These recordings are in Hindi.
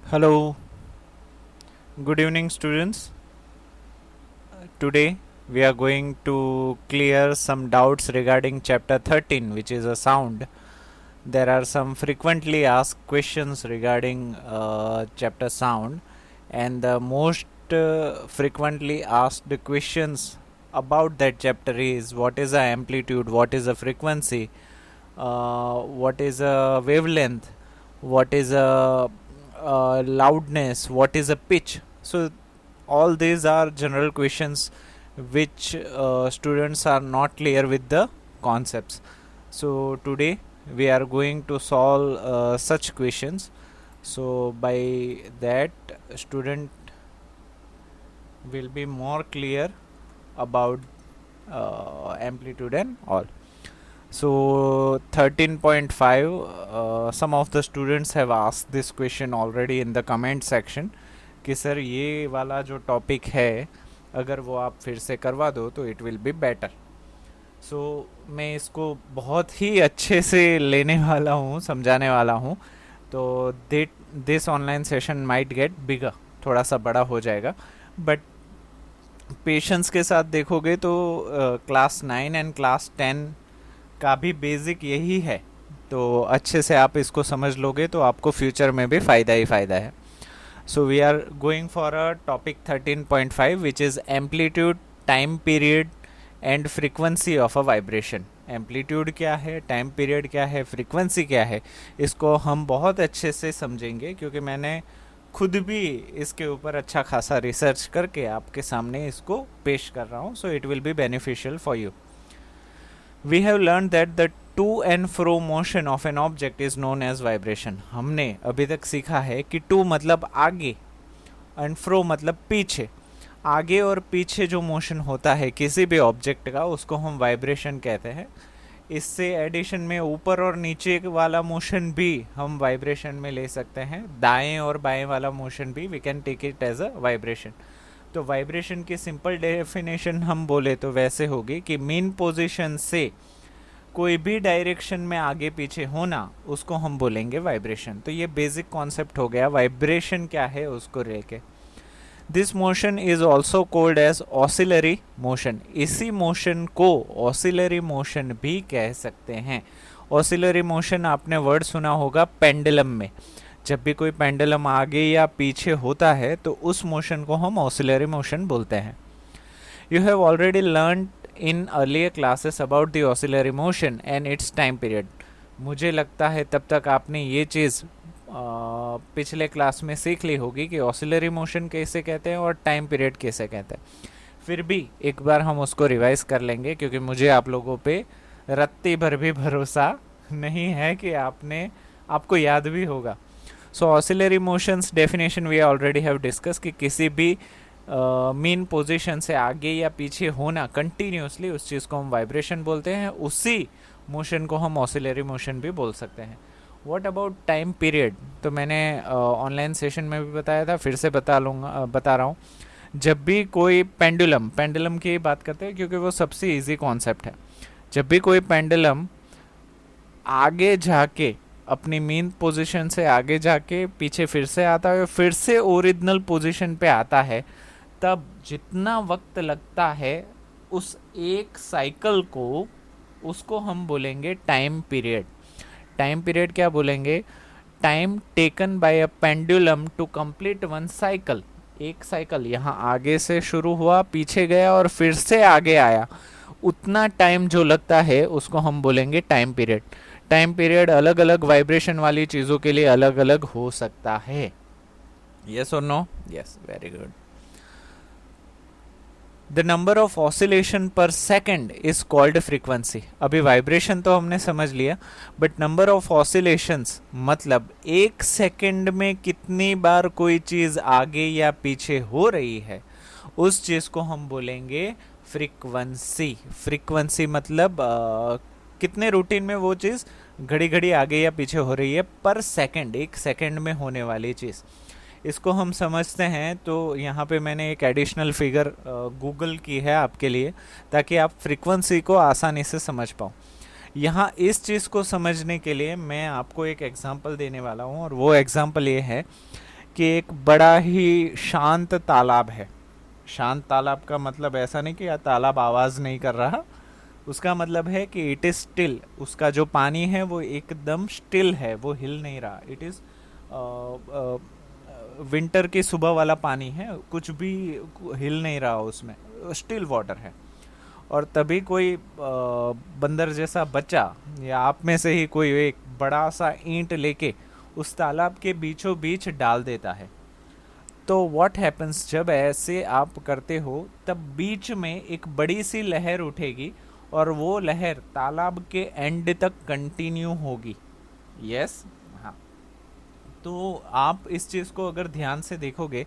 Hello, good evening, students. Today we are going to clear some doubts regarding chapter 13, which is a sound. There are some frequently asked questions regarding chapter sound, and the most frequently asked questions about that chapter is what is a amplitude, what is a frequency, what is a wavelength, what is a loudness, what is a pitch. So all these are general questions which students are not clear with the concepts. So today we are going to solve such questions. So by that, student will be more clear about amplitude and all. So 13.5, some of the students have asked this question already in the comment section कि सर ये वाला जो टॉपिक है अगर वो आप फिर से करवा दो तो इट विल बी बेटर. सो मैं इसको बहुत ही अच्छे से लेने वाला हूँ, समझाने वाला हूँ. तो this online session might get बिगर, थोड़ा सा बड़ा हो जाएगा, बट पेशेंस के साथ देखोगे तो क्लास 9 एंड क्लास 10 का भी बेसिक यही है. तो अच्छे से आप इसको समझ लोगे तो आपको फ्यूचर में भी फ़ायदा ही फ़ायदा है. So we are going for a topic 13.5 which is amplitude, time period and frequency of a vibration. Amplitude क्या है, टाइम पीरियड क्या है, फ्रीक्वेंसी क्या है, इसको हम बहुत अच्छे से समझेंगे क्योंकि मैंने खुद भी इसके ऊपर अच्छा खासा रिसर्च करके आपके सामने इसको पेश कर रहा हूँ. So it will be beneficial for you. We have learn that the to and fro motion of an object is known as vibration. हमने अभी तक सीखा है कि टू मतलब आगे एंड फ्रो मतलब पीछे. आगे और पीछे जो मोशन होता है किसी भी ऑब्जेक्ट का उसको हम वाइब्रेशन कहते हैं. इससे एडिशन में ऊपर और नीचे वाला मोशन भी हम वाइब्रेशन में ले सकते हैं. दाएं और बाएं वाला मोशन भी we can take it as a vibration. तो वाइब्रेशन की सिंपल डेफिनेशन हम बोले तो वैसे होगी कि मेन पोजीशन से कोई भी डायरेक्शन में आगे पीछे होना उसको हम बोलेंगे वाइब्रेशन. तो ये बेसिक कॉन्सेप्ट हो गया वाइब्रेशन क्या है उसको लेके. This motion is also called as oscillatory motion. इसी मोशन को ऑसिलरी मोशन भी कह सकते हैं. ऑसिलरी मोशन आपने वर्ड सुना होगा पेंडुलम में. जब भी कोई पेंडुलम आगे या पीछे होता है तो उस मोशन को हम ऑसिलरी मोशन बोलते हैं. You have already learn in earlier classes about the oscillatory motion and its time period. मुझे लगता है तब तक आपने ये चीज़ पिछले क्लास में सीख ली होगी कि ऑसिलरी मोशन कैसे कहते हैं और टाइम पीरियड कैसे कहते हैं. फिर भी एक बार हम उसको रिवाइज कर लेंगे क्योंकि मुझे आप लोगों पे रत्ती भर भी भरोसा नहीं है कि आपको याद भी होगा. So oscillatory motions definition we already have discuss कि किसी भी मीन पोजीशन से आगे या पीछे होना कंटिन्यूसली उस चीज़ को हम वाइब्रेशन बोलते हैं. उसी मोशन को हम ऑसिलरी मोशन भी बोल सकते हैं. व्हाट अबाउट टाइम पीरियड, तो मैंने ऑनलाइन सेशन में भी बताया था, फिर से बता रहा हूँ. जब भी कोई पेंडुलम की बात करते हैं क्योंकि वो सबसे इजी कॉन्सेप्ट है. जब भी कोई पेंडुलम आगे जाके अपनी मेन पोजीशन से आगे जाके पीछे फिर से आता है, फिर से ओरिजिनल पोजीशन पे आता है, तब जितना वक्त लगता है उस एक साइकिल को उसको हम बोलेंगे टाइम पीरियड. टाइम पीरियड क्या बोलेंगे? Time taken by a pendulum to complete one cycle. एक साइकिल यहाँ आगे से शुरू हुआ, पीछे गया और फिर से आगे आया, उतना टाइम जो लगता है उसको हम बोलेंगे टाइम पीरियड. टाइम पीरियड अलग अलग वाइब्रेशन वाली चीज़ों के लिए अलग अलग हो सकता है. यस और no? Yes, very good. The number of oscillation per second is called frequency. अभी वाइब्रेशन तो हमने समझ लिया, बट नंबर ऑफ ऑसिलेशंस मतलब एक सेकेंड में कितनी बार कोई चीज़ आगे या पीछे हो रही है उस चीज़ को हम बोलेंगे फ्रीक्वेंसी. फ्रीक्वेंसी मतलब कितने रूटीन में वो चीज़ घड़ी घड़ी आगे या पीछे हो रही है पर सेकंड, एक सेकंड में होने वाली चीज़. इसको हम समझते हैं तो यहाँ पे मैंने एक एडिशनल फिगर गूगल की है आपके लिए ताकि आप फ्रीक्वेंसी को आसानी से समझ पाओ. यहाँ इस चीज़ को समझने के लिए मैं आपको एक एग्जांपल देने वाला हूँ और वो एग्जांपल ये है कि एक बड़ा ही शांत तालाब है। शांत तालाब का मतलब ऐसा नहीं कि यार तालाब आवाज़ नहीं कर रहा, उसका मतलब है कि इट इज़ स्टिल, उसका जो पानी है वो एकदम स्टिल है, वो हिल नहीं रहा। इट इज़ विंटर की सुबह वाला पानी है, कुछ भी हिल नहीं रहा उसमें, स्टिल वाटर है। और तभी कोई बंदर जैसा बच्चा या आप में से ही कोई एक बड़ा सा ईंट लेके उस तालाब के बीचों बीच डाल देता है। तो व्हाट हैपन्स, जब ऐसे आप करते हो तब बीच में एक बड़ी सी लहर उठेगी और वो लहर तालाब के एंड तक कंटिन्यू होगी। यस, हाँ। तो आप इस चीज़ को अगर ध्यान से देखोगे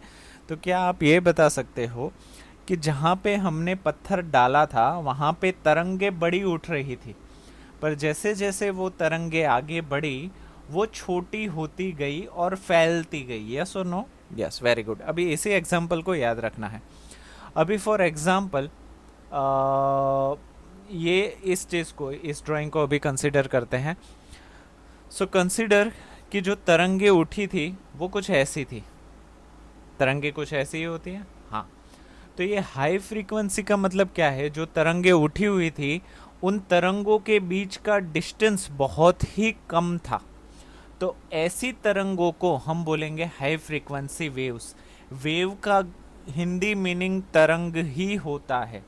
तो क्या आप ये बता सकते हो कि जहाँ पे हमने पत्थर डाला था वहाँ पे तरंगे बड़ी उठ रही थी, पर जैसे जैसे वो तरंगे आगे बढ़ी वो छोटी होती गई और फैलती गई। यस और नो? Yes, very good. अभी इसी एग्जाम्पल को याद रखना है। अभी फॉर एग्जाम्पल ये इस चीज़ को, इस ड्राइंग को अभी कंसिडर करते हैं। सो कंसिडर कि जो तरंगे उठी थी वो कुछ ऐसी थी। तरंगे कुछ ऐसी ही होती हैं, हाँ। तो ये हाई फ्रीक्वेंसी का मतलब क्या है? जो तरंगे उठी हुई थी उन तरंगों के बीच का डिस्टेंस बहुत ही कम था। तो ऐसी तरंगों को हम बोलेंगे हाई फ्रीक्वेंसी वेव्स। वेव का हिंदी मीनिंग तरंग ही होता है।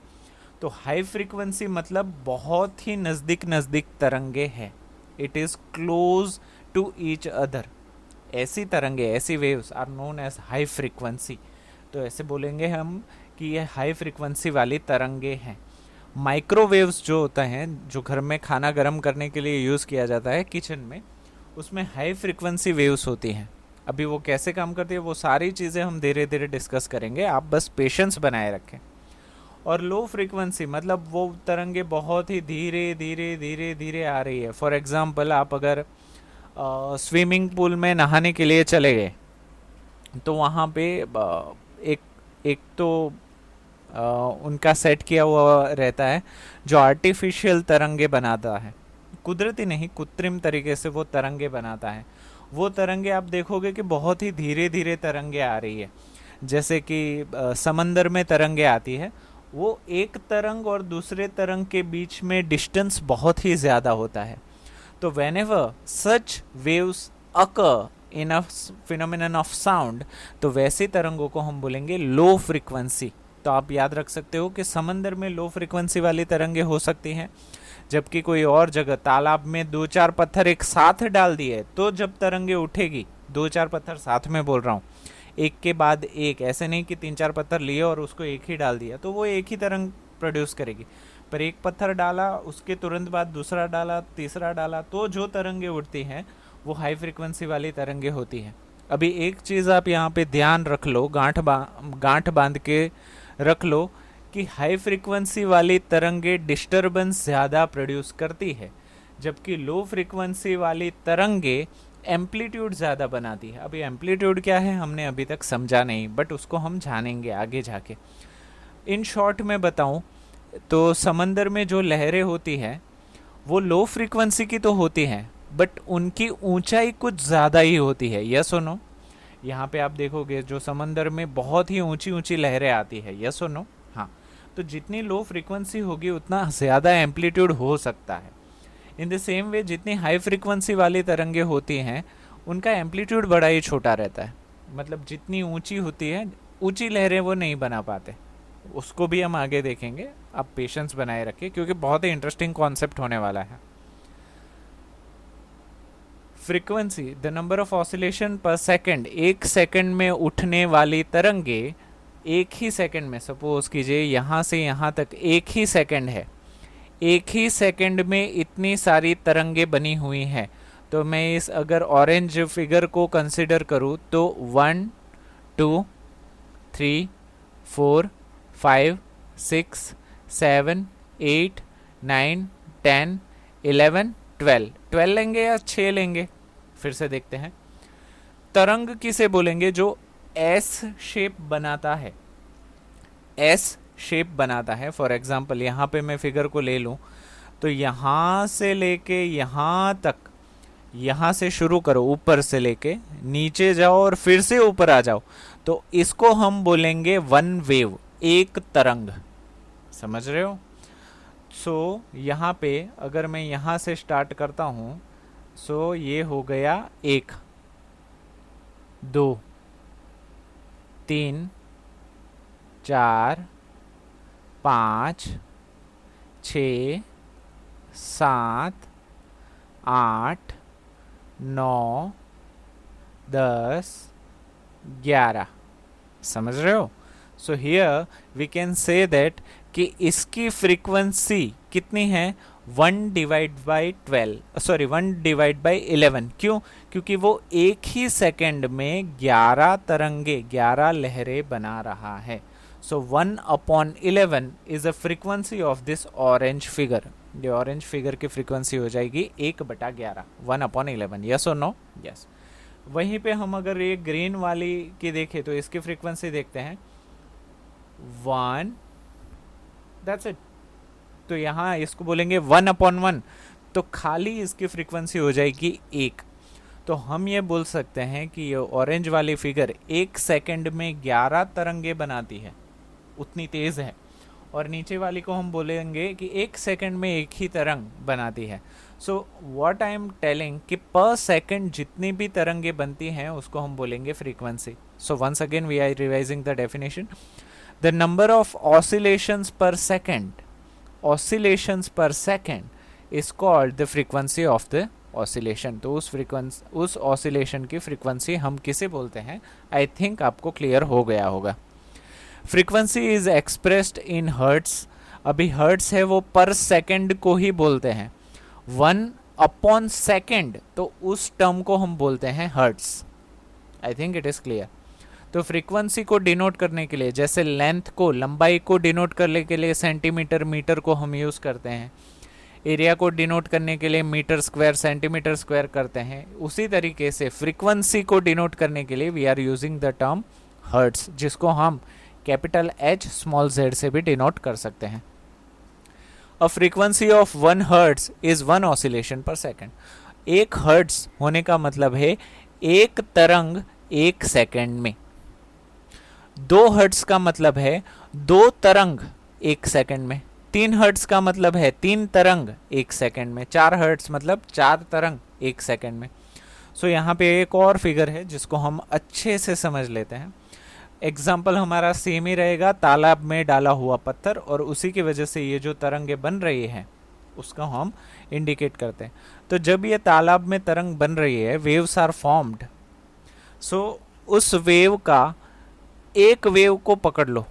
तो हाई फ्रीक्वेंसी मतलब बहुत ही नज़दीक नज़दीक तरंगे हैं। It is close to each other. ऐसी तरंगे, ऐसी waves are known as high frequency. तो ऐसे बोलेंगे हम कि ये हाई फ्रीक्वेंसी वाली तरंगे हैं। माइक्रोवेव्स जो होता है, जो घर में खाना गर्म करने के लिए यूज़ किया जाता है किचन में, उसमें हाई फ्रीक्वेंसी वेव्स होती हैं। अभी वो कैसे काम करती है वो सारी चीज़ें हम धीरे धीरे डिस्कस करेंगे, आप बस पेशेंस बनाए रखें। और लो फ्रीक्वेंसी मतलब वो तरंगे बहुत ही धीरे धीरे धीरे धीरे आ रही है। फॉर एग्जांपल, आप अगर स्विमिंग पूल में नहाने के लिए चले गए तो वहाँ पे एक एक तो उनका सेट किया हुआ रहता है जो आर्टिफिशियल तरंगे बनाता है, कुदरती नहीं, कृत्रिम तरीके से वो तरंगे बनाता है। वो तरंगे आप देखोगे कि बहुत ही धीरे धीरे तरंगे आ रही है। जैसे कि समंदर में तरंगे आती है, वो एक तरंग और दूसरे तरंग के बीच में डिस्टेंस बहुत ही ज़्यादा होता है। तो whenever such waves occur in a phenomenon of sound, तो वैसी तरंगों को हम बोलेंगे लो फ्रीक्वेंसी। तो आप याद रख सकते हो कि समंदर में लो फ्रीक्वेंसी वाली तरंगे हो सकती हैं, जबकि कोई और जगह तालाब में दो चार पत्थर एक साथ डाल दिए तो जब तरंगे उठेगी, दो चार पत्थर साथ में बोल रहा हूँ, एक के बाद एक, ऐसे नहीं कि तीन चार पत्थर लिए और उसको एक ही डाल दिया तो वो एक ही तरंग प्रोड्यूस करेगी। पर एक पत्थर डाला, उसके तुरंत बाद दूसरा डाला, तीसरा डाला, तो जो तरंगे उठती हैं वो हाई फ्रीक्वेंसी वाली तरंगे होती हैं। अभी एक चीज़ आप यहाँ पे ध्यान रख लो, गांठ बांध के रख लो कि हाई फ्रीक्वेंसी वाली तरंगे डिस्टरबेंस ज़्यादा प्रोड्यूस करती है, जबकि लो फ्रीक्वेंसी वाली तरंगे एम्पलीट्यूड ज़्यादा बनाती है। अभी एम्पलीट्यूड क्या है हमने अभी तक समझा नहीं, बट उसको हम जानेंगे आगे जाके। इन शॉर्ट में बताऊं तो समंदर में जो लहरें होती हैं वो लो फ्रीक्वेंसी की तो होती हैं, बट उनकी ऊंचाई कुछ ज़्यादा ही होती है। यस और नो? यहाँ पे आप देखोगे जो समंदर में बहुत ही ऊंची ऊंची लहरें आती है। यस और नो? हाँ। तो जितनी लो फ्रीक्वेंसी होगी उतना ज़्यादा एम्पलीट्यूड हो सकता है। इन द सेम वे जितनी हाई फ्रीक्वेंसी वाली तरंगे होती हैं उनका एम्पलीट्यूड बड़ा ही छोटा रहता है। मतलब जितनी ऊंची होती है, ऊंची लहरें वो नहीं बना पाते। उसको भी हम आगे देखेंगे, आप पेशेंस बनाए रखिए क्योंकि बहुत ही इंटरेस्टिंग कॉन्सेप्ट होने वाला है। Frequency, the number of oscillation per second, एक सेकंड में उठने वाली तरंगे एक ही सेकंड में, सपोज कीजिए यहाँ से यहाँ तक एक ही सेकंड है, एक ही सेकंड में इतनी सारी तरंगे बनी हुई हैं। तो मैं इस अगर ऑरेंज फिगर को कंसिडर करूँ तो 1 2 3 4 5 6 7 8 9 10 11 12, 12 लेंगे या 6 लेंगे? फिर से देखते हैं। तरंग किसे बोलेंगे? जो एस शेप बनाता है, एस शेप बनाता है। फॉर एग्जाम्पल यहाँ पे मैं फिगर को ले लूँ तो यहाँ से लेके यहाँ तक यहां से शुरू करो, ऊपर से लेके नीचे जाओ और फिर से ऊपर आ जाओ, तो इसको हम बोलेंगे वन वेव, एक तरंग। समझ रहे हो? सो यहाँ पे अगर मैं यहाँ से स्टार्ट करता हूँ, सो ये हो गया 1, 2, 3, 4, 5, 6, 7, 8, 9, 10, 11। समझ रहे हो? So here we can say that कि इसकी फ्रीक्वेंसी कितनी है, 1/11। क्यों? क्योंकि वो एक ही सेकंड में 11 तरंगे, 11 लहरें बना रहा है। सो 1/11 is a frequency of this orange figure. ये ऑरेंज फिगर की फ्रीक्वेंसी हो जाएगी 1/11, 1/11। यस और नो? यस। वहीं पे हम अगर ये ग्रीन वाली की देखें तो इसकी फ्रीक्वेंसी देखते हैं 1, दैट्स इट। तो यहाँ इसको बोलेंगे 1/1, तो खाली इसकी फ्रीक्वेंसी हो जाएगी 1। तो हम ये बोल सकते हैं कि ये ऑरेंज वाली फिगर एक सेकंड में 11 तरंगे बनाती है, उतनी तेज है। और नीचे वाली को हम बोलेंगे कि एक सेकंड में एक ही तरंग बनाती है। So what I am telling कि पर सेकंड जितनी भी तरंगे बनती हैं उसको हम बोलेंगे frequency. So once again we are revising the definition. The number of oscillations per second is called the frequency of the oscillation. तो उस ऑसिलेशन की फ्रीक्वेंसी हम किसे बोलते हैं? आई थिंक आपको क्लियर हो गया होगा। Frequency is expressed in hertz. अभी हर्ट्स है वो पर सेकंड को ही बोलते हैं, 1/सेकंड, तो उस टर्म को हम बोलते हैं hertz. I think it is clear. तो फ्रीक्वेंसी को डिनोट करने के लिए, जैसे लेंथ को, लंबाई को डिनोट करने के लिए सेंटीमीटर, मीटर को हम यूज करते हैं, एरिया को डिनोट करने के लिए मीटर स्क्वायर, सेंटीमीटर स्क्वायर करते हैं, उसी तरीके से फ्रीक्वेंसी को डिनोट करने के लिए we are using the term hertz, जिसको हम कैपिटल H स्मॉल z से भी डिनोट कर सकते हैं। A frequency of 1 hertz is 1 oscillation per second. 1 hertz होने का मतलब है एक तरंग 1 सेकंड में। 2 हर्ट्स का मतलब है 2 तरंग 1 सेकंड में। 3 हर्ट्स का मतलब है 3 तरंग 1 सेकंड में। 4 हर्ट्स मतलब 4 तरंग 1 सेकंड में। सो यहाँ पे एक और फिगर है जिसको हम अच्छे से समझ लेते हैं। एग्जाम्पल हमारा सेम ही रहेगा, तालाब में डाला हुआ पत्थर, और उसी की वजह से ये जो तरंगे बन रही है उसका हम इंडिकेट करते हैं। तो जब ये तालाब में तरंग बन रही है, वेव्स आर फॉर्म्ड, सो उस वेव का एक वेव को पकड़ लो।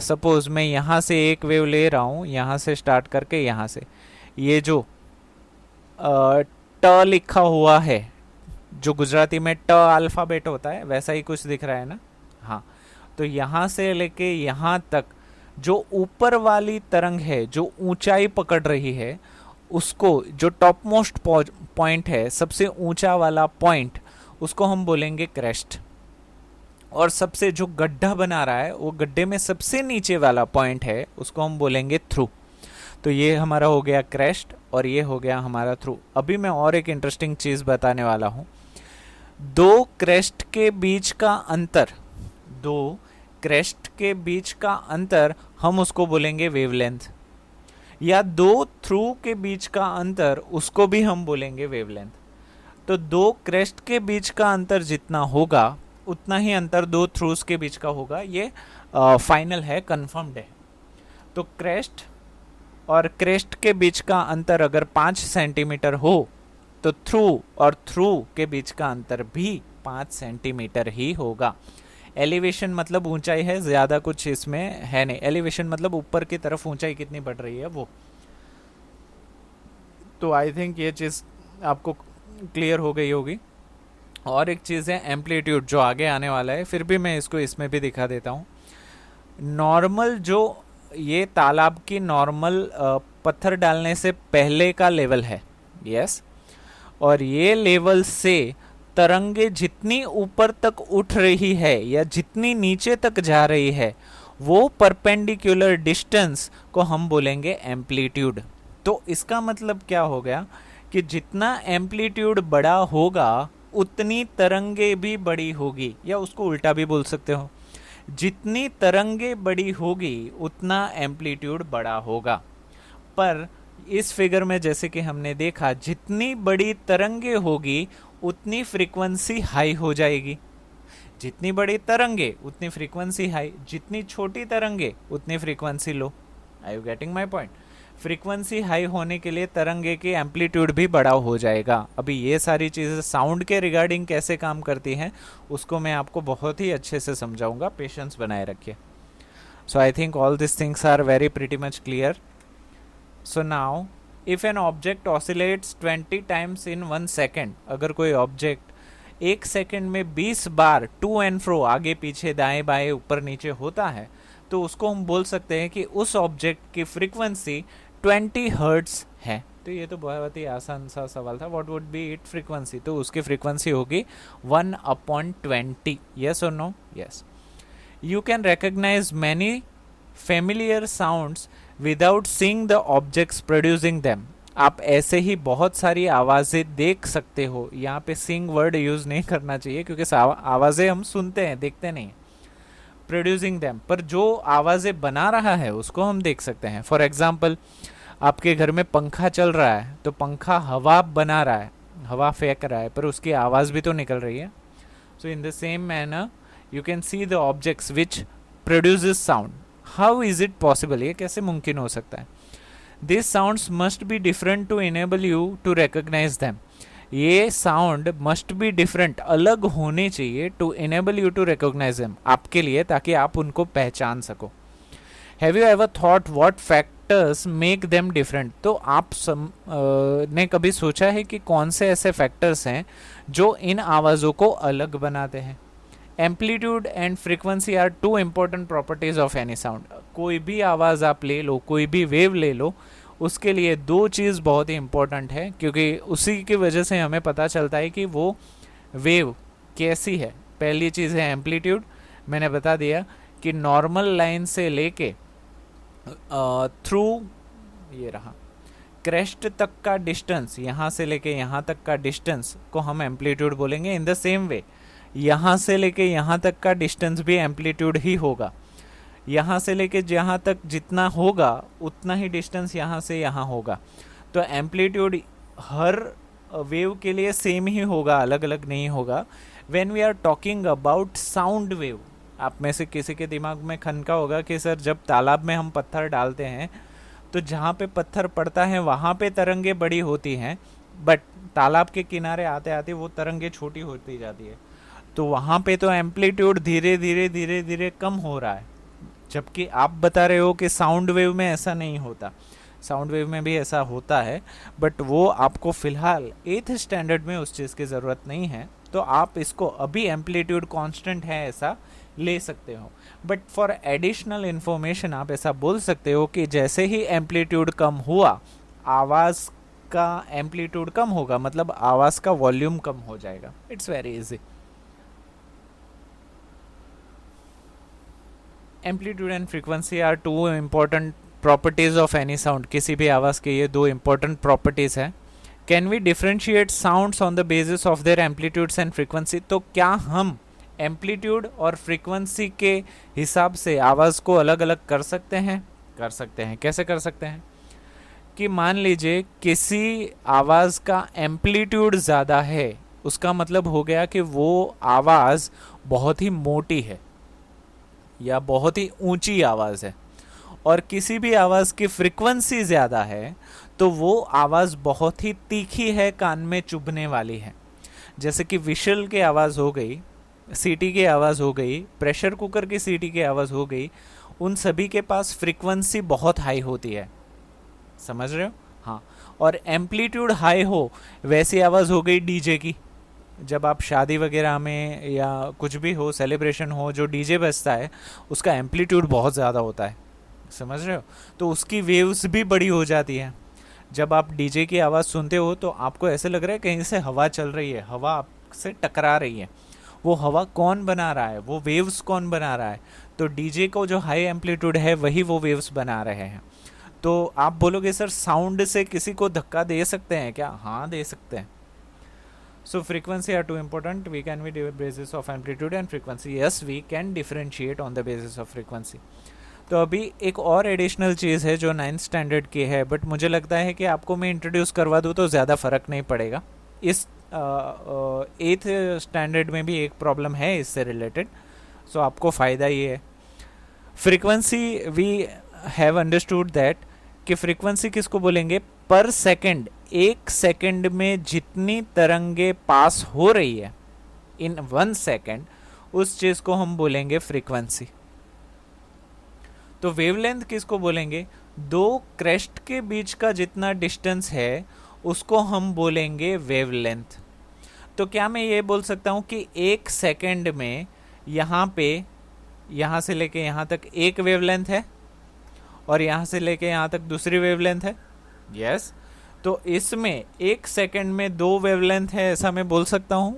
सपोज मैं यहाँ से एक वेव ले रहा हूँ, यहाँ से स्टार्ट करके यहाँ से, ये जो ट लिखा हुआ है, जो गुजराती में ट अल्फाबेट होता है, वैसा ही कुछ दिख रहा है ना? हाँ। तो यहाँ से लेके यहाँ तक जो ऊपर वाली तरंग है, जो ऊंचाई पकड़ रही है, उसको, जो टॉप मोस्ट पॉइंट है, सबसे ऊंचा वाला पॉइंट, उसको हम बोलेंगे क्रेस्ट। और सबसे जो गड्ढा बना रहा है, वो गड्ढे में सबसे नीचे वाला पॉइंट है, उसको हम बोलेंगे थ्रू। तो ये हमारा हो गया क्रेस्ट और ये हो गया हमारा थ्रू। अभी मैं और एक इंटरेस्टिंग चीज बताने वाला हूं। दो क्रेस्ट के बीच का अंतर हम उसको बोलेंगे वेवलेंथ, या दो थ्रू के बीच का अंतर, उसको भी हम बोलेंगे वेवलेंथ। तो दो क्रेस्ट के बीच का अंतर जितना होगा उतना ही अंतर दो थ्रूस के बीच का होगा। ये फाइनल है, कंफर्म्ड है। तो क्रेस्ट और क्रेस्ट के बीच का अंतर अगर 5 सेंटीमीटर हो तो थ्रू और थ्रू के बीच का अंतर भी 5 सेंटीमीटर ही होगा। एलिवेशन मतलब ऊंचाई है, ज्यादा कुछ इसमें है नहीं। एलिवेशन मतलब ऊपर की तरफ ऊंचाई कितनी बढ़ रही है वो। तो आई थिंक ये चीज आपको क्लियर हो गई होगी। और एक चीज है एम्पलीट्यूड, जो आगे आने वाला है, फिर भी मैं इसको इसमें भी दिखा देता हूँ। नॉर्मल, जो ये तालाब की नॉर्मल पत्थर डालने से पहले का लेवल है, यस, और ये लेवल से तरंगे जितनी ऊपर तक उठ रही है या जितनी नीचे तक जा रही है, वो परपेंडिकुलर डिस्टेंस को हम बोलेंगे एम्पलीट्यूड। तो इसका मतलब क्या हो गया कि जितना एम्पलीट्यूड बड़ा होगा उतनी तरंगे भी बड़ी होगी, या उसको उल्टा भी बोल सकते हो, जितनी तरंगे बड़ी होगी उतना एम्पलीट्यूड बड़ा होगा। पर इस फिगर में जैसे कि हमने देखा, जितनी बड़ी तरंगे होगी उतनी फ्रीक्वेंसी हाई हो जाएगी। जितनी बड़ी तरंगे उतनी फ्रीक्वेंसी हाई, जितनी छोटी तरंगे उतनी frequency low. Are you getting my point? Frequency high होने के लिए तरंगे के एम्पलीट्यूड भी बड़ा हो जाएगा। अभी ये सारी चीज़ें साउंड के रिगार्डिंग कैसे काम करती हैं उसको मैं आपको बहुत ही अच्छे से समझाऊंगा, पेशेंस बनाए रखिए। So I think all this things are very pretty much clear. So now if an object oscillates 20 times in 1 second, अगर कोई ऑब्जेक्ट 1 सेकेंड में 20 बार टू एंड फ्रो, आगे पीछे दाएं बाएं ऊपर नीचे होता है, तो उसको हम बोल सकते हैं कि उस ऑब्जेक्ट की फ्रीक्वेंसी 20 हर्ट्ज है। तो ये तो बहुत ही आसान सा सवाल था, what would be it frequency? तो उसकी फ्रीक्वेंसी होगी 1/20। यस और no? Yes. You can recognise many familiar sounds without seeing the objects producing them. आप ऐसे ही बहुत सारी आवाज़ें देख सकते हो। यहाँ पे सिंग वर्ड यूज़ नहीं करना चाहिए क्योंकि आवाज़ें हम सुनते हैं, देखते नहीं। प्रोड्यूसिंग दैम, पर जो आवाज़ें बना रहा है उसको हम देख सकते हैं। फॉर एग्जाम्पल, आपके घर में पंखा चल रहा है तो पंखा हवा बना रहा है, हवा फेंक रहा है, पर उसकी आवाज़ भी तो निकल रही है। So in the same manner you can see the objects which produces sound. How is it possible? ये कैसे मुमकिन हो सकता है? This sounds must be different to enable you to recognise them. ये साउंड मस्ट बी डिफरेंट, अलग होने चाहिए, to enable you to recognise them, आपके लिए, ताकि आप उनको पहचान सको। Have you ever thought what factors make them different? तो आप ने कभी सोचा है कि कौन से ऐसे फैक्टर्स हैं जो इन आवाज़ों को अलग बनाते हैं? Amplitude and frequency are two important properties of any sound. कोई भी आवाज़ आप ले लो, कोई भी वेव ले लो, उसके लिए दो चीज़ बहुत ही इम्पोर्टेंट है, क्योंकि उसी की वजह से हमें पता चलता है कि वो वेव कैसी है। पहली चीज़ है एम्पलीट्यूड। मैंने बता दिया कि नॉर्मल लाइन से लेके थ्रू ये रहा क्रेस्ट तक का डिस्टेंस, यहाँ से लेके यहाँ तक का डिस्टेंस को हम एम्पलीट्यूड बोलेंगे। इन द सेम वे यहाँ से लेके यहाँ तक का डिस्टेंस भी एम्पलीट्यूड ही होगा। यहाँ से लेके जहाँ तक जितना होगा उतना ही डिस्टेंस यहाँ से यहाँ होगा। तो एम्पलीट्यूड हर वेव के लिए सेम ही होगा, अलग अलग नहीं होगा। When we are talking about sound wave, आप में से किसी के दिमाग में खनका होगा कि सर जब तालाब में हम पत्थर डालते हैं तो जहाँ पे पत्थर पड़ता है वहाँ पे तरंगे बड़ी होती हैं, बट तालाब के किनारे आते आते वो तरंगे छोटी होती जाती है। तो वहाँ पे तो एम्पलीट्यूड धीरे धीरे धीरे धीरे कम हो रहा है, जबकि आप बता रहे हो कि साउंड वेव में ऐसा नहीं होता। साउंड वेव में भी ऐसा होता है, बट वो आपको फिलहाल 8th स्टैंडर्ड में उस चीज़ की ज़रूरत नहीं है, तो आप इसको अभी एम्पलीट्यूड कांस्टेंट है ऐसा ले सकते हो। बट फॉर एडिशनल इन्फॉर्मेशन आप ऐसा बोल सकते हो कि जैसे ही एम्पलीट्यूड कम हुआ आवाज़ का एम्पलीट्यूड कम होगा, मतलब आवाज़ का वॉल्यूम कम हो जाएगा। It's very easy. Amplitude and frequency are two important properties of any sound. किसी भी आवाज़ के ये दो इम्पोर्टेंट प्रॉपर्टीज हैं। Can we differentiate sounds on the basis of their amplitudes and frequency? तो क्या हम एम्पलीट्यूड और फ्रीक्वेंसी के हिसाब से आवाज़ को अलग अलग कर सकते हैं? कर सकते हैं। कैसे कर सकते हैं? कि मान लीजिए किसी आवाज़ का एम्पलीट्यूड ज़्यादा है, उसका मतलब हो गया कि वो आवाज़ बहुत ही मोटी है या बहुत ही ऊंची आवाज़ है, और किसी भी आवाज़ की फ्रीक्वेंसी ज़्यादा है तो वो आवाज़ बहुत ही तीखी है, कान में चुभने वाली है। जैसे कि विशल की आवाज़ हो गई, सीटी की आवाज़ हो गई, प्रेशर कुकर की सीटी की आवाज़ हो गई, उन सभी के पास फ्रीक्वेंसी बहुत हाई होती है। समझ रहे हो? हाँ। और एम्पलीट्यूड हाई हो, वैसी आवाज़ हो गई डीजे की। जब आप शादी वगैरह में या कुछ भी हो, सेलिब्रेशन हो, जो डीजे बजता है उसका एम्पलीट्यूड बहुत ज़्यादा होता है। समझ रहे हो? तो उसकी वेव्स भी बड़ी हो जाती है। जब आप डीजे की आवाज़ सुनते हो तो आपको ऐसे लग रहा है कहीं से हवा चल रही है, हवा आपसे टकरा रही है। वो हवा कौन बना रहा है? वो वेव्स कौन बना रहा है? तो डीजे को जो हाई एम्पलीट्यूड है वही वो वेव्स बना रहे हैं। तो आप बोलोगे सर साउंड से किसी को धक्का दे सकते हैं क्या? हाँ, दे सकते हैं. So frequency are too important. We can be basis of amplitude and frequency. Yes, we can differentiate on the basis of frequency. तो अभी एक और एडिशनल चीज़ है जो 9th स्टैंडर्ड की है, बट मुझे लगता है कि आपको मैं इंट्रोड्यूस करवा दूँ तो ज़्यादा फ़र्क नहीं पड़ेगा. इस 8th स्टैंडर्ड में भी एक प्रॉब्लम है इससे रिलेटेड, सो आपको फ़ायदा ये है. Frequency we have understood that कि फ्रीक्वेंसी किसको बोलेंगे? पर सेकंड, एक सेकंड में जितनी तरंगे पास हो रही है इन 1 सेकंड, उस चीज को हम बोलेंगे फ्रीक्वेंसी. तो वेवलेंथ किसको बोलेंगे? दो क्रेस्ट के बीच का जितना डिस्टेंस है उसको हम बोलेंगे वेवलेंथ. तो क्या मैं ये बोल सकता हूं कि एक सेकंड में यहां पे, यहां से लेके यहां तक एक वेवलेंथ है और यहां से लेके यहां तक दूसरी वेवलेंथ है? यस. तो इसमें एक सेकंड में 2 वेवलेंथ है, ऐसा मैं बोल सकता हूं?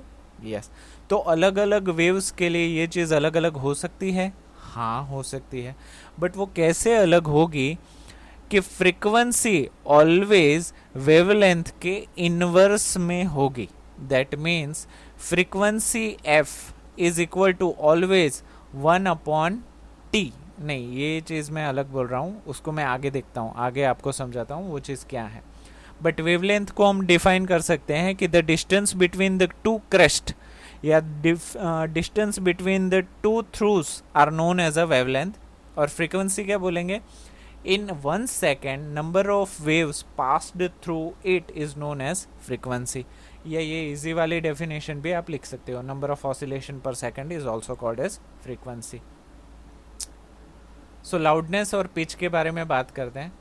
यस. तो अलग अलग वेव्स के लिए ये चीज अलग अलग हो सकती है? हाँ, हो सकती है. बट वो कैसे अलग होगी कि फ्रीक्वेंसी ऑलवेज वेवलेंथ के इनवर्स में होगी. That means frequency F is equal to always 1/t. नहीं, ये चीज मैं अलग बोल रहा हूँ, उसको मैं आगे देखता हूँ, आगे आपको समझाता हूँ वो चीज क्या है. बट वेवलेंथ को हम डिफाइन कर सकते हैं कि the distance between the two crest या distance between the two troughs are known as a wavelength. और फ्रीक्वेंसी क्या बोलेंगे? In 1 second number of waves passed through it is known as frequency. या ये इजी वाली डेफिनेशन भी आप लिख सकते हो, number of oscillation per second is also called as frequency. So loudness और पिच के बारे में बात करते हैं.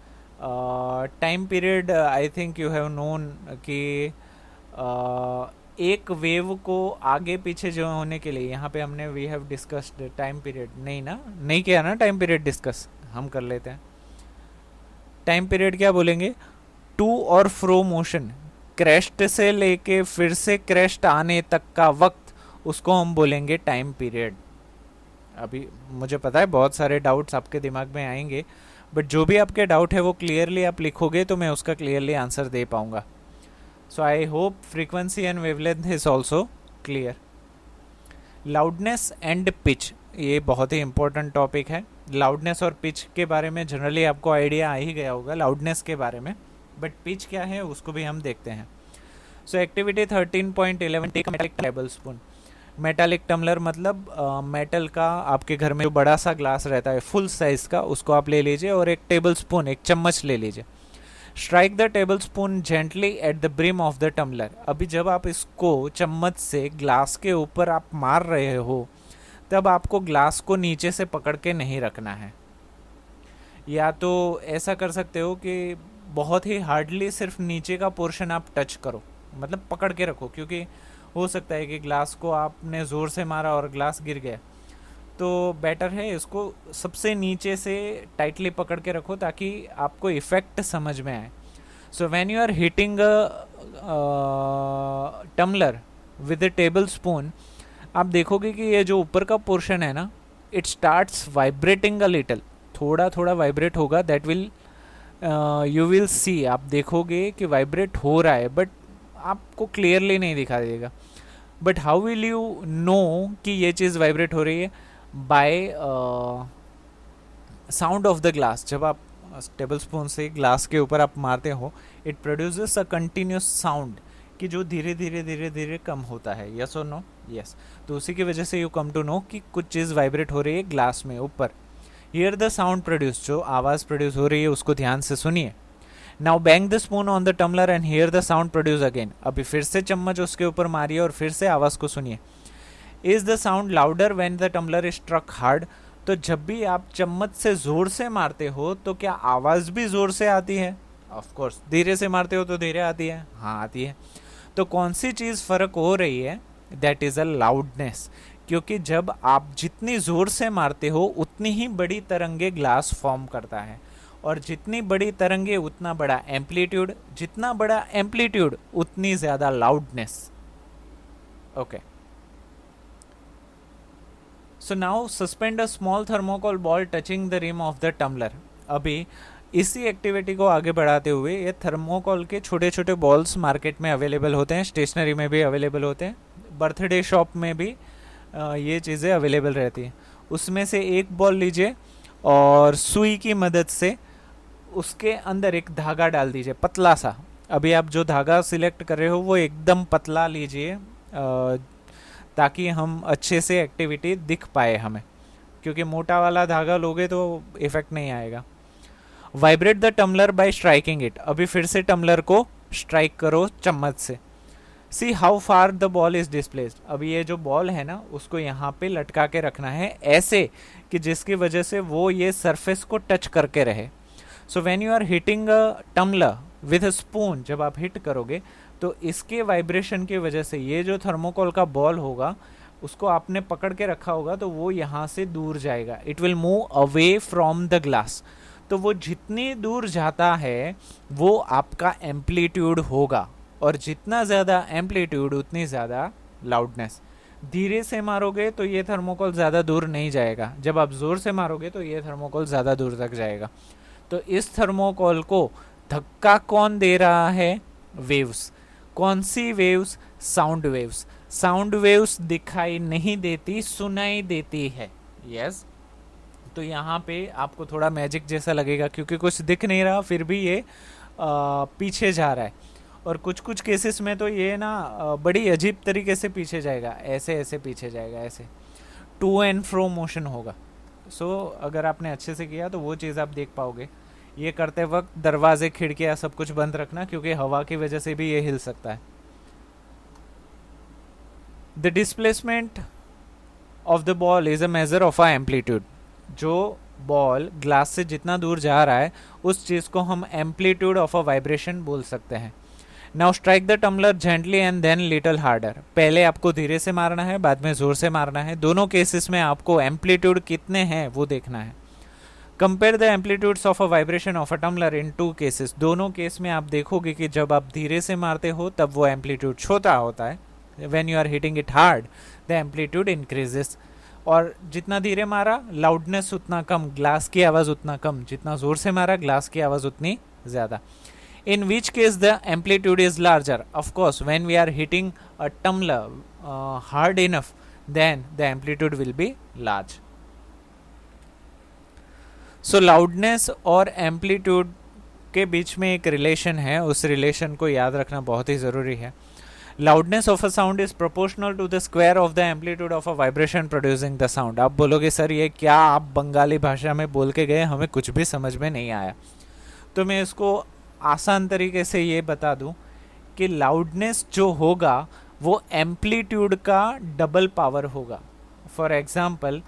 Time period, I think you have known कि एक वेव को आगे पीछे जो होने के लिए यहाँ पे हमने we have discussed time period. नहीं ना, नहीं किया ना टाइम पीरियड डिस्कस? हम कर लेते हैं. टाइम पीरियड क्या बोलेंगे? टू और फ्रो मोशन, क्रेस्ट से लेके फिर से क्रेस्ट आने तक का वक्त, उसको हम बोलेंगे टाइम पीरियड. अभी मुझे पता है बहुत सारे डाउट्स आपके दिमाग में आएंगे, बट जो भी आपके डाउट है वो क्लियरली आप लिखोगे तो मैं उसका क्लियरली आंसर दे पाऊंगा. So I hope frequency and wavelength is also clear. Loudness and pitch, ये बहुत ही इंपॉर्टेंट टॉपिक है. लाउडनेस और पिच के बारे में जनरली आपको आइडिया आ ही गया होगा लाउडनेस के बारे में, बट पिच क्या है उसको भी हम देखते हैं. So activity 13.11, take metallic table spoon. Metallic tumbler मतलब मेटल का आपके घर में जो बड़ा सा ग्लास रहता है फुल साइज का, उसको आप ले लीजिए और एक टेबल स्पून, एक चम्मच ले लीजिए. Strike the table spoon gently at the brim of the tumbler. अभी जब आप इसको चम्मच से ग्लास के ऊपर आप मार रहे हो तब आपको ग्लास को नीचे से पकड़ के नहीं रखना है. या तो ऐसा कर सकते हो कि बहुत ही हार्डली सिर्फ नीचे का पोर्शन आप टच करो, मतलब पकड़ के रखो, क्योंकि हो सकता है कि ग्लास को आपने ज़ोर से मारा और ग्लास गिर गया. तो बेटर है इसको सबसे नीचे से टाइटली पकड़ के रखो ताकि आपको इफेक्ट समझ में आए. So when you are hitting tumbler with a table spoon, आप देखोगे कि ये जो ऊपर का पोर्शन है ना, it starts vibrating a little, थोड़ा थोड़ा वाइब्रेट होगा. That will you will see, आप देखोगे कि वाइब्रेट हो रहा है, बट आपको क्लियरली नहीं दिखा देगा. But how will you know कि ये चीज़ वाइब्रेट हो रही है? By sound of the glass. जब आप टेबल स्पून से ग्लास के ऊपर आप मारते हो, it produces a continuous sound कि जो धीरे धीरे धीरे धीरे कम होता है. यस और नो? यस. तो उसी की वजह से यू कम टू नो कि कुछ चीज़ वाइब्रेट हो रही है ग्लास में ऊपर. हियर द साउंड प्रोड्यूस, जो आवाज़ प्रोड्यूस हो रही है उसको ध्यान से सुनिए. Now bang the spoon on the tumbler and hear the sound produce again. अभी फिर से चम्मच उसके ऊपर मारिए और फिर से आवाज़ को सुनिए. Is the sound louder when the tumbler is struck hard? तो जब भी आप चम्मच से जोर से मारते हो तो क्या आवाज़ भी जोर से आती है? Of course. धीरे से मारते हो तो धीरे आती है? हाँ, आती है. तो कौन सी चीज़ फ़र्क हो रही है? That is a loudness. क्योंकि जब आप जितनी ज़ोर से मारते हो उतनी ही बड़ी तरंगे ग्लास फॉर्म करता है, और जितनी बड़ी तरंगे उतना बड़ा एम्पलीट्यूड, जितना बड़ा एम्पलीट्यूड उतनी ज़्यादा loudness. Okay. So now suspend a small thermocol ball touching the rim of the tumbler. अभी इसी एक्टिविटी को आगे बढ़ाते हुए ये थर्मोकोल के छोटे छोटे बॉल्स मार्केट में अवेलेबल होते हैं, स्टेशनरी में भी अवेलेबल होते हैं, बर्थडे शॉप में भी ये चीज़ें अवेलेबल रहती हैं। उसमें से एक बॉल लीजिए और सुई की मदद से उसके अंदर एक धागा डाल दीजिए, पतला सा। अभी आप जो धागा सिलेक्ट कर रहे हो वो एकदम पतला लीजिए, ताकि हम अच्छे से एक्टिविटी दिख पाए हमें, क्योंकि मोटा वाला धागा लोगे तो इफेक्ट नहीं आएगा। Vibrate the tumbler by striking it. अभी फिर से टम्बलर को स्ट्राइक करो चम्मच से। See how far the ball is displaced. अभी ये जो बॉल है ना उसको यहाँ पे लटका के रखना है ऐसे कि जिसकी वजह से वो ये सरफेस को टच करके रहे। So when you are hitting a tumbler with a spoon, जब आप हिट करोगे तो इसके वाइब्रेशन की वजह से ये जो थर्मोकोल का बॉल होगा उसको आपने पकड़ के रखा होगा तो वो यहाँ से दूर जाएगा। It will move away from the glass. तो वो जितनी दूर जाता है वो आपका एम्पलीट्यूड होगा, और जितना ज़्यादा एम्पलीट्यूड उतनी ज़्यादा लाउडनेस। धीरे से मारोगे तो ये थर्मोकोल ज़्यादा दूर नहीं जाएगा, जब आप ज़ोर से मारोगे तो ये थर्मोकोल ज़्यादा दूर तक जाएगा। तो इस थर्मोकोल को धक्का कौन दे रहा है? वेव्स। कौन सी waves? Sound waves. Sound waves दिखाई नहीं देती, सुनाई देती है। यस तो यहाँ पे आपको थोड़ा मैजिक जैसा लगेगा क्योंकि कुछ दिख नहीं रहा फिर भी ये पीछे जा रहा है। और कुछ कुछ केसेस में तो ये ना बड़ी अजीब तरीके से पीछे जाएगा, ऐसे ऐसे पीछे जाएगा, ऐसे टू एंड फ्रो मोशन होगा। सो अगर आपने अच्छे से किया तो वो चीज़ आप देख पाओगे। ये करते वक्त दरवाजे खिड़कियाँ सब कुछ बंद रखना क्योंकि हवा की वजह से भी ये हिल सकता है। The displacement of the ball is a measure of a amplitude. जो बॉल ग्लास से जितना दूर जा रहा है उस चीज़ को हम एम्पलीट्यूड ऑफ अ वाइब्रेशन बोल सकते हैं। Now strike the tumbler gently and then little harder. पहले आपको धीरे से मारना है, बाद में जोर से मारना है। दोनों केसेस में आपको एम्पलीट्यूड कितने हैं वो देखना है। Compare the amplitudes of a vibration of a tumbler in two cases. दोनों केस में आप देखोगे कि जब आप धीरे से मारते हो तब वो एम्पलीट्यूड छोटा होता है, when you are hitting it hard the amplitude increases. और जितना धीरे मारा लाउडनेस उतना कम, ग्लास की आवाज़ उतना कम, जितना जोर से मारा ग्लास की आवाज़ उतनी ज़्यादा। In which case the amplitude is larger? Of course, when we are hitting a tumbler hard enough, then the amplitude will be large. So loudness और amplitude के बीच में एक रिलेशन है, उस रिलेशन को याद रखना बहुत ही ज़रूरी है। Loudness of a sound is proportional to the square of the amplitude of a vibration producing the sound. आप बोलोगे सर ये क्या आप बंगाली भाषा में बोल के गए, हमें कुछ भी समझ में नहीं आया। तो मैं इसको आसान तरीके से ये बता दूं कि लाउडनेस जो होगा वो एम्पलीट्यूड का डबल पावर होगा। फॉर एग्जांपल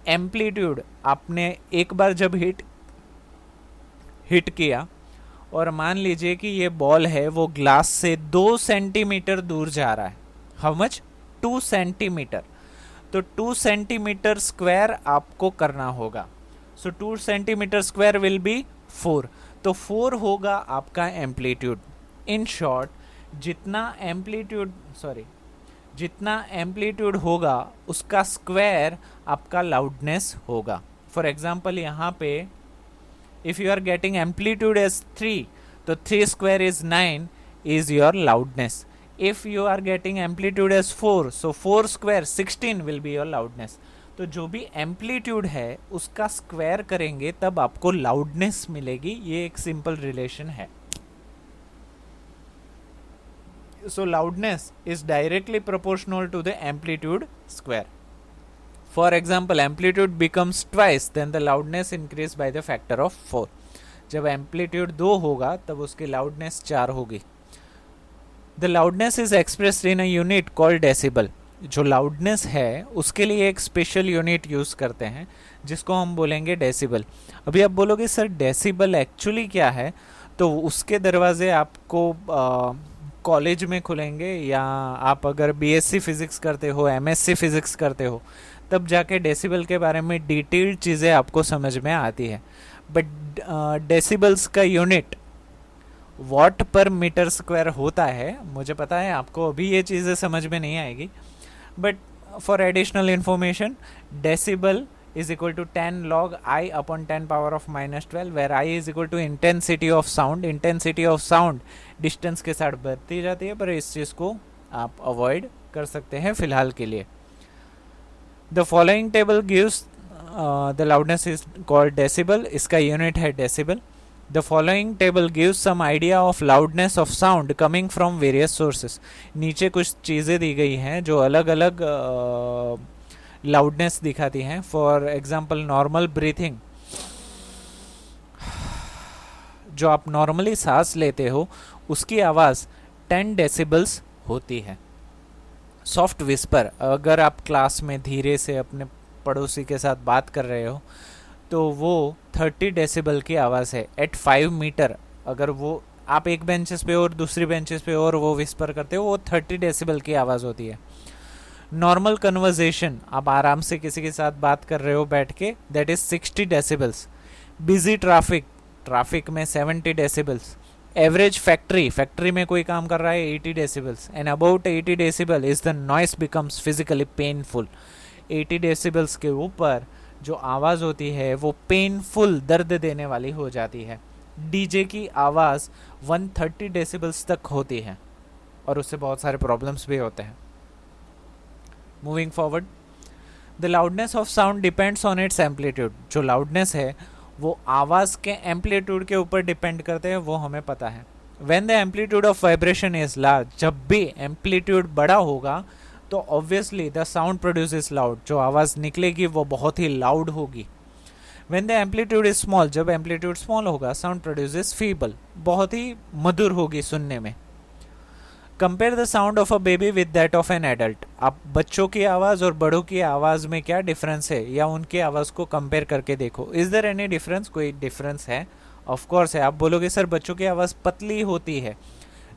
एम्पलीट्यूड आपने एक बार जब हिट किया और मान लीजिए कि ये बॉल है वो ग्लास से 2 सेंटीमीटर दूर जा रहा है। How much? 2 सेंटीमीटर। तो 2 सेंटीमीटर स्क्वायर आपको करना होगा। सो 2 सेंटीमीटर स्क्वायर विल बी 4। तो 4 होगा आपका एम्पलीट्यूड। इन शॉर्ट जितना एम्पलीट्यूड होगा उसका स्क्वायर आपका लाउडनेस होगा। फॉर एग्जांपल यहाँ पे if you are getting amplitude as 3 तो 3 square is 9 is your loudness. If you are getting amplitude as 4 so 4 square 16 will be your loudness. तो जो भी एम्पलीट्यूड है उसका स्क्वायर करेंगे तब आपको लाउडनेस मिलेगी। ये एक सिंपल रिलेशन है। So loudness is directly proportional to the amplitude square. For example amplitude becomes twice then the loudness increase by the factor of 4। जब एम्पलीट्यूड 2 होगा तब उसकी लाउडनेस 4 होगी। The loudness is expressed in a unit called decibel. जो लाउडनेस है उसके लिए एक स्पेशल यूनिट यूज़ करते हैं जिसको हम बोलेंगे डेसिबल। अभी आप बोलोगे सर डेसिबल एक्चुअली क्या है, तो उसके दरवाजे आपको कॉलेज में खुलेंगे, या आप अगर बीएससी फिज़िक्स करते हो, एमएससी फिज़िक्स करते हो, तब जाके डेसिबल के बारे में डिटेल्ड चीज़ें आपको समझ में आती है। बट डेसिबल्स का यूनिट वॉट पर मीटर स्क्वायर होता है। मुझे पता है आपको अभी ये चीज़ें समझ में नहीं आएगी, but for additional information decibel is equal to 10 log I upon 10 power of minus 12, where I is equal to intensity of sound. Intensity of sound distance के साथ बढ़ती जाती है, पर इस चीज़ को आप अवॉइड कर सकते हैं फिलहाल के लिए. The following table gives the loudness is called decibel, इसका यूनिट है decibel. The following table gives some idea of loudness of sound coming from various sources. नीचे कुछ चीज़ें दी गई हैं जो अलग अलग लाउडनेस दिखाती हैं. फॉर एग्जाम्पल नॉर्मल ब्रीथिंग, जो आप नॉर्मली सांस लेते हो उसकी आवाज़ 10 डेसिबल्स होती है. सॉफ्ट विस्पर, अगर आप क्लास में धीरे से अपने पड़ोसी के साथ बात कर रहे हो तो वो 30 डेसिबल की आवाज़ है. एट 5 मीटर अगर वो आप एक बेंचेस पे और दूसरी बेंचेस पे और वो विस्पर करते हो, वो 30 डेसिबल की आवाज़ होती है. नॉर्मल कन्वर्जेशन, आप आराम से किसी के साथ बात कर रहे हो बैठ के, that is 60 decibels. Busy traffic में 70 डेसिबल्स. एवरेज फैक्ट्री में कोई काम कर रहा है 80 decibels. And about 80 decibel is the noise becomes physically painful. 80 decibels के ऊपर जो आवाज़ होती है वो पेनफुल, दर्द देने वाली हो जाती है. डीजे की आवाज़ 130 डेसिबल्स तक होती है और उससे बहुत सारे प्रॉब्लम्स भी होते हैं. Moving forward, the loudness of sound depends on it's amplitude. जो लाउडनेस है वो आवाज़ के एम्पलीट्यूड के ऊपर डिपेंड करते हैं, वो हमें पता है. When the amplitude of vibration is large, जब भी एम्पलीट्यूड बड़ा होगा तो obviously the sound produces loud, जो आवाज़ निकलेगी वो बहुत ही लाउड होगी. When the amplitude is small, जब एम्पलीट्यूड स्मॉल होगा, साउंड प्रोड्यूसेस फीबल, बहुत ही मधुर होगी सुनने में. Compare the sound of a baby with that of an adult. आप बच्चों की आवाज़ और बड़ों की आवाज़ में क्या डिफरेंस है, या उनकी आवाज़ को कंपेयर करके देखो. इज देयर एनी डिफरेंस, कोई डिफरेंस है? ऑफ कोर्स है. आप बोलोगे सर बच्चों की आवाज़ पतली होती है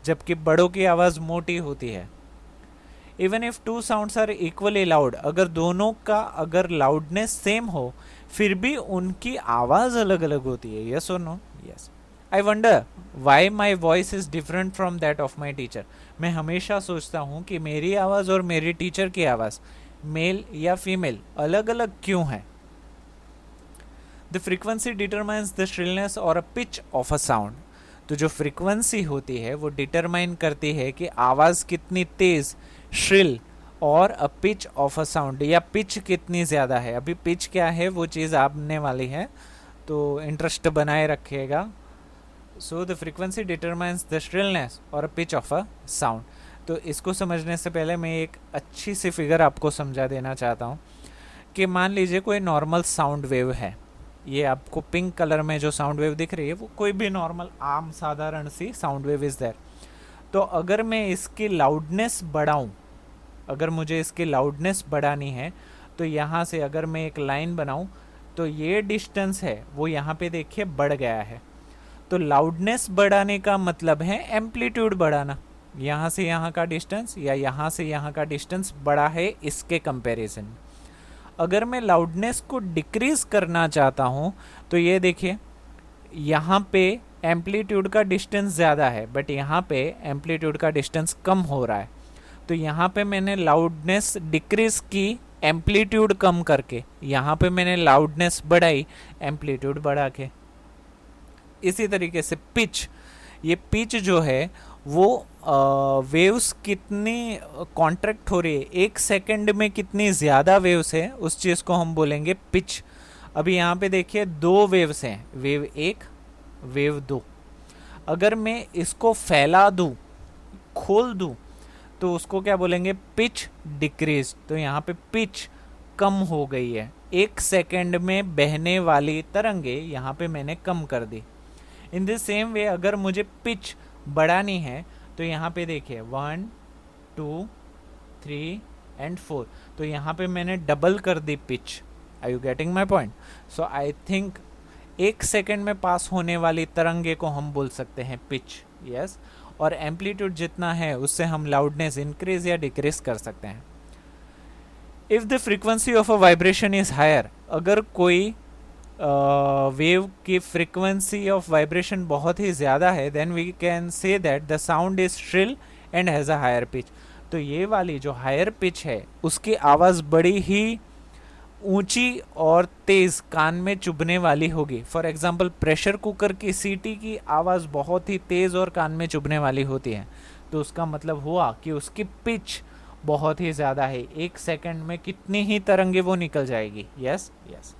जबकि बड़ों की आवाज़ मोटी होती है. Even if two sounds are equally loud, अगर दोनों का अगर लाउडनेस सेम हो फिर भी उनकी आवाज़ अलग अलग होती है. यस और no? Yes. I wonder why my voice is different from that of my teacher. मैं हमेशा सोचता हूँ कि मेरी आवाज़ और मेरी टीचर की आवाज़, मेल या फीमेल, अलग अलग क्यों है. The frequency determines the shrillness और a pitch of a sound. तो जो फ्रीक्वेंसी होती है वो डिटरमाइन करती है कि आवाज़ कितनी तेज़, श्रिल, और a pitch of a sound, या पिच कितनी ज़्यादा है. अभी पिच क्या है वो चीज़ आपने वाली है, तो इंटरेस्ट बनाए रखिएगा. So the frequency determines the shrillness और पिच ऑफ अ साउंड. तो इसको समझने से पहले मैं एक अच्छी सी फिगर आपको समझा देना चाहता हूँ कि मान लीजिए कोई नॉर्मल साउंड वेव है. ये आपको पिंक कलर में जो साउंड वेव दिख रही है वो कोई भी नॉर्मल आम साधारण सी साउंड वेव इज़ देयर. तो अगर मैं इसकी लाउडनेस बढ़ाऊँ, अगर मुझे इसकी लाउडनेस बढ़ानी है तो यहाँ से अगर मैं एक लाइन बनाऊँ तो ये डिस्टेंस है वो यहाँ पे देखिए बढ़ गया है. तो लाउडनेस बढ़ाने का मतलब है एम्पलीट्यूड बढ़ाना. यहाँ से यहाँ का डिस्टेंस या यहाँ से यहाँ का डिस्टेंस बड़ा है इसके कंपैरिजन. अगर मैं लाउडनेस को डिक्रीज करना चाहता हूँ तो ये देखिए यहाँ पे एम्पलीट्यूड का डिस्टेंस ज़्यादा है बट यहाँ पे एम्पलीट्यूड का डिस्टेंस कम हो रहा है. तो यहाँ पे मैंने लाउडनेस डिक्रीज की एम्पलीट्यूड कम करके, यहाँ पे मैंने लाउडनेस बढ़ाई एम्पलीट्यूड बढ़ा के. इसी तरीके से पिच, ये पिच जो है वो वेव्स कितनी कॉन्ट्रैक्ट हो रही है, एक सेकंड में कितनी ज़्यादा वेव्स है उस चीज़ को हम बोलेंगे पिच. अभी यहाँ पे देखिए दो वेव्स हैं, वेव एक, वेव दो. अगर मैं इसको फैला दूँ, खोल दूँ, तो उसको क्या बोलेंगे, पिच डिक्रीज. तो यहाँ पे पिच कम हो गई है, एक सेकंड में बहने वाली तरंगे यहाँ पे मैंने कम कर दी. इन द सेम वे अगर मुझे पिच बढ़ानी है तो यहाँ पे देखिए 1, 2, 3 एंड 4. तो यहाँ पे मैंने डबल कर दी pitch. Are you getting my point? So I think एक सेकंड में पास होने वाली तरंगे को हम बोल सकते हैं पिच. यस. और एम्पलीट्यूड जितना है उससे हम लाउडनेस इंक्रीज या डिक्रीज कर सकते हैं. If the frequency of a vibration is higher, अगर कोई वेव की फ्रीक्वेंसी ऑफ वाइब्रेशन बहुत ही ज़्यादा है, then we can say that the sound is shrill and has a higher pitch. तो ये वाली जो हायर पिच है उसकी आवाज़ बड़ी ही ऊंची और तेज कान में चुभने वाली होगी। फॉर एग्जाम्पल प्रेशर कुकर की सीटी की आवाज़ बहुत ही तेज और कान में चुभने वाली होती है, तो उसका मतलब हुआ कि उसकी पिच बहुत ही ज़्यादा है, 1 सेकंड में कितनी ही तरंगे वो निकल जाएगी। Yes yes.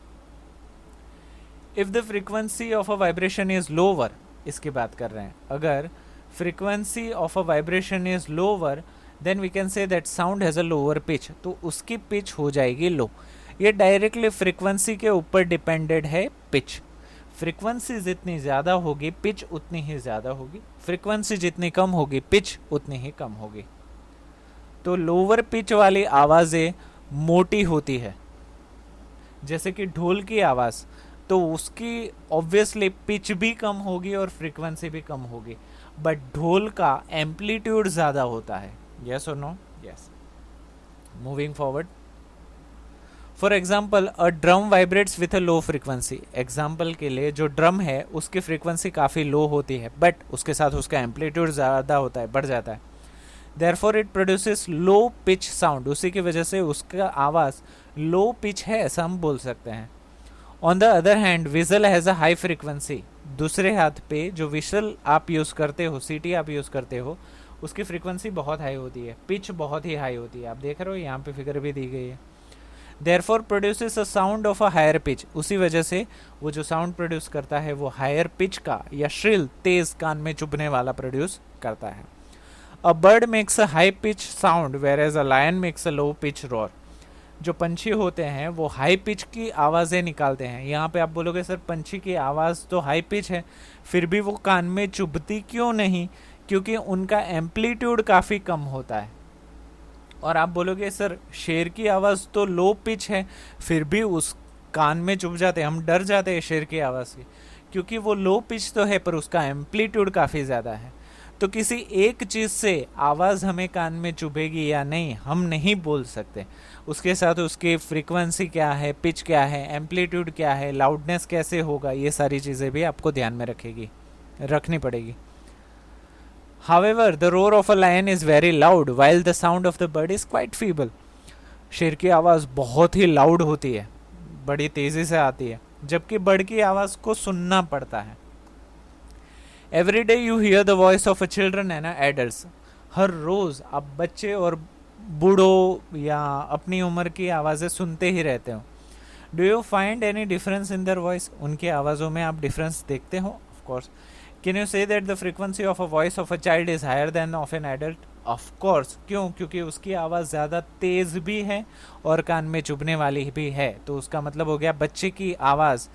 If the frequency of a vibration is lower, इसकी बात कर रहे हैं, अगर frequency of a vibration is lower then we can say that sound has a lower pitch, तो उसकी पिच हो जाएगी लो। ये डायरेक्टली फ्रीक्वेंसी के ऊपर डिपेंडेड है पिच। फ्रीक्वेंसी जितनी ज़्यादा होगी पिच उतनी ही ज़्यादा होगी, फ्रीक्वेंसी जितनी कम होगी पिच उतनी ही कम होगी। तो लोअर पिच वाली आवाज़ें मोटी होती है, जैसे कि ढोल की आवाज़, तो उसकी ऑब्वियसली पिच भी कम होगी और फ्रीक्वेंसी भी कम होगी, बट ढोल का एम्पलीट्यूड ज़्यादा होता है। यस और no? Yes. Moving forward, for example a drum vibrates with a low frequency. Example के लिए जो ड्रम है उसकी फ्रीक्वेंसी काफ़ी लो होती है, बट उसके साथ उसका एम्पलीट्यूड ज़्यादा होता है, बढ़ जाता है। Therefore it produces low pitch sound, उसी की वजह से उसका आवाज़ लो पिच है, ऐसा हम बोल सकते हैं। On the other hand vigil has a high frequency. दूसरे हाथ पे जो विशल आप यूज़ करते हो, सीटी आप यूज़ करते हो, उसकी फ्रीक्वेंसी बहुत हाई होती है, पिच बहुत ही हाई होती है। आप देख रहे हो यहाँ पे फिगर भी दी गई है। Therefore produces a sound of a higher pitch, उसी वजह से वो जो साउंड प्रोड्यूस करता है वो हायर पिच का या श्रिल तेज कान में चुभने वाला प्रोड्यूस करता है। A bird makes a high pitch sound whereas a lion makes a low pitch roar. जो पंछी होते हैं वो हाई पिच की आवाज़ें निकालते हैं। यहाँ पे आप बोलोगे सर पंछी की आवाज़ तो हाई पिच है, फिर भी वो कान में चुभती क्यों नहीं? क्योंकि उनका एम्पलीट्यूड काफ़ी कम होता है। और आप बोलोगे सर शेर की आवाज़ तो लो पिच है, फिर भी उस कान में चुभ जाते हैं, हम डर जाते हैं शेर की आवाज़ से, क्योंकि वो लो पिच तो है पर उसका एम्पलीट्यूड काफ़ी ज़्यादा है। तो किसी एक चीज़ से आवाज़ हमें कान में चुभेगी या नहीं हम नहीं बोल सकते, उसके साथ उसकी फ्रीक्वेंसी क्या है, पिच क्या है, एम्पलीट्यूड क्या है, लाउडनेस कैसे होगा, ये सारी चीज़ें भी आपको ध्यान में रखनी पड़ेगी। However, the roar of a lion is very loud, while the sound of the bird is quite feeble. शेर की आवाज़ बहुत ही लाउड होती है, बड़ी तेज़ी से आती है, जबकि बर्ड की आवाज़ को सुनना पड़ता है। Every day you hear the voice of a children and adults. हर रोज़ आप बच्चे और बूढ़ों या अपनी उम्र की आवाज़ें सुनते ही रहते हो। Do you find any difference in their voice? उनकी आवाज़ों में आप डिफरेंस देखते हो? Of course. Can you say that the frequency of a voice of a child is higher than of an adult? Of course. क्यों? क्योंकि उसकी आवाज़ ज़्यादा तेज़ भी है और कान में चुभने वाली भी है, तो उसका मतलब हो गया बच्चे की आवाज़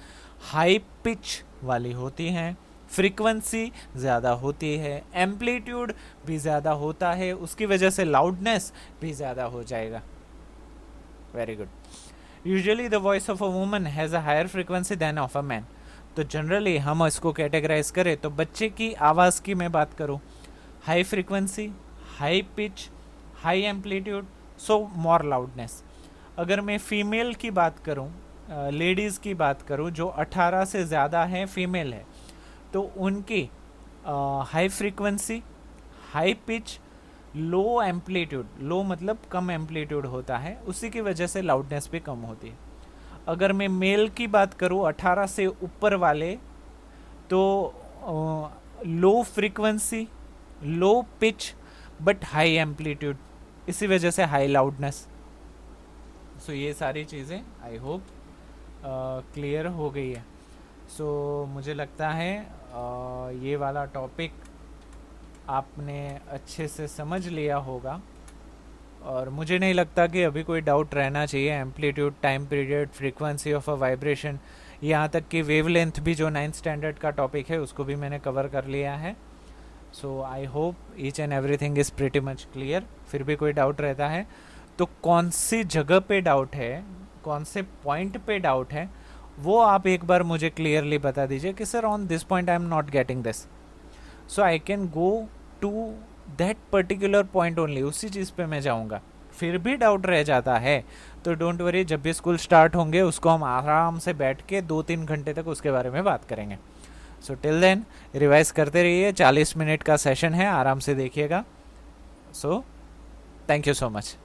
हाई पिच वाली होती है, फ्रीक्वेंसी ज़्यादा होती है, एम्पलीट्यूड भी ज़्यादा होता है, उसकी वजह से लाउडनेस भी ज़्यादा हो जाएगा। Very good. Usually the voice of a woman has a higher frequency than of a man. तो जनरली हम इसको कैटेगराइज करें तो बच्चे की आवाज़ की मैं बात करूँ, high frequency, high pitch, high amplitude, so more loudness. अगर मैं फीमेल की बात करूँ, लेडीज़ की बात करूँ जो 18 से ज़्यादा है, फीमेल है, तो उनकी हाई फ्रीक्वेंसी, हाई पिच, लो एम्पलीट्यूड, लो मतलब कम एम्पलीट्यूड होता है, उसी की वजह से लाउडनेस भी कम होती है। अगर मैं मेल की बात करूँ 18 से ऊपर वाले, तो low frequency, low pitch but high amplitude, इसी वजह से हाई लाउडनेस। सो ये सारी चीज़ें आई होप क्लियर हो गई है। सो मुझे लगता है ये वाला टॉपिक आपने अच्छे से समझ लिया होगा, और मुझे नहीं लगता कि अभी कोई डाउट रहना चाहिए। Amplitude, time period, frequency of a vibration, यहाँ तक कि वेवलेंथ भी जो 9th स्टैंडर्ड का टॉपिक है उसको भी मैंने कवर कर लिया है। So I hope each and everything is pretty much clear. फिर भी कोई डाउट रहता है तो कौन सी जगह पे डाउट है, कौन से पॉइंट पे डाउट है, वो आप एक बार मुझे क्लियरली बता दीजिए कि sir on this point I am not getting this, so I can go to that particular point only, उसी चीज़ पे मैं जाऊँगा। फिर भी डाउट रह जाता है तो डोंट वरी, जब भी स्कूल स्टार्ट होंगे उसको हम आराम से बैठ के 2-3 घंटे तक उसके बारे में बात करेंगे। सो टिल देन रिवाइज करते रहिए, 40 मिनट का सेशन है, आराम से देखिएगा। So thank you so much.